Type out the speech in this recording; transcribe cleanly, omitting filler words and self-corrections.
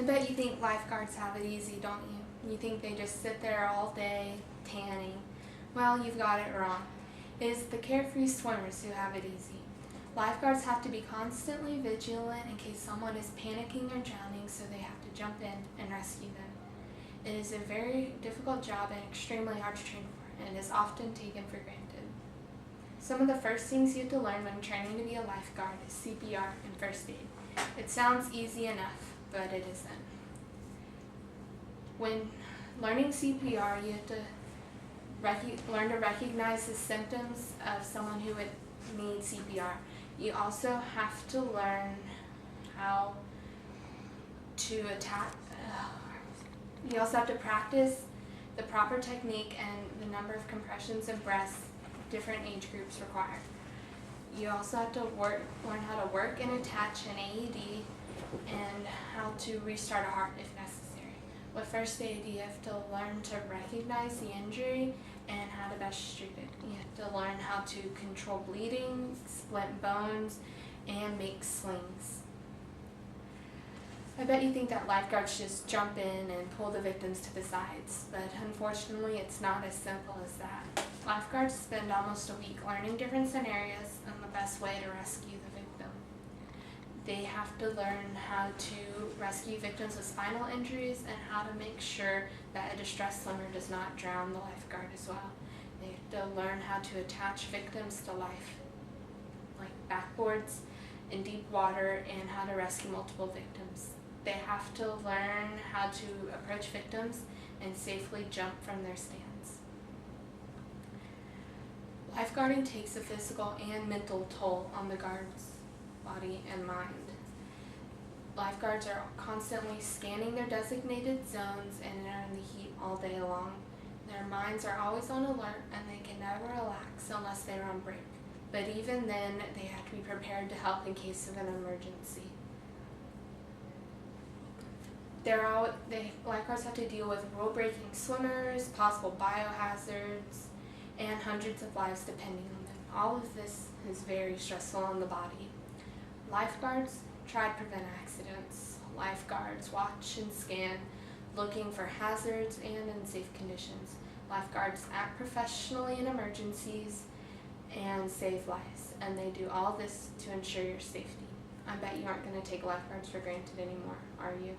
I bet you think lifeguards have it easy, don't you? You think they just sit there all day tanning. Well, you've got it wrong. It is the carefree swimmers who have it easy. Lifeguards have to be constantly vigilant in case someone is panicking or drowning, so they have to jump in and rescue them. It is a very difficult job and extremely hard to train for, and is often taken for granted. Some of the first things you have to learn when training to be a lifeguard is CPR and first aid. It sounds easy enough, but it isn't. When learning CPR, you have to learn to recognize the symptoms of someone who would need CPR. You also have to learn how to you also have to practice the proper technique and the number of compressions and breaths different age groups require. You also have to learn how to work and attach an AED and how to restart a heart if necessary. With first aid, you have to learn to recognize the injury and how to best treat it. You have to learn how to control bleeding, split bones, and make slings. I bet you think that lifeguards just jump in and pull the victims to the sides, but unfortunately it's not as simple as that. Lifeguards spend almost a week learning different scenarios and the best way to rescue the victim. They have to learn how to rescue victims with spinal injuries and how to make sure that a distressed swimmer does not drown the lifeguard as well. They have to learn how to attach victims to life, like backboards in deep water, and how to rescue multiple victims. They have to learn how to approach victims and safely jump from their stands. Lifeguarding takes a physical and mental toll on the guard's body and mind. Lifeguards are constantly scanning their designated zones and are in the heat all day long. Their minds are always on alert and they can never relax unless they're on break. But even then, they have to be prepared to help in case of an emergency. Lifeguards have to deal with rule-breaking swimmers, possible biohazards, and hundreds of lives depending on them. All of this is very stressful on the body. Lifeguards try to prevent accidents. Lifeguards watch and scan, looking for hazards and unsafe conditions. Lifeguards act professionally in emergencies and save lives, and they do all this to ensure your safety. I bet you aren't going to take lifeguards for granted anymore, are you?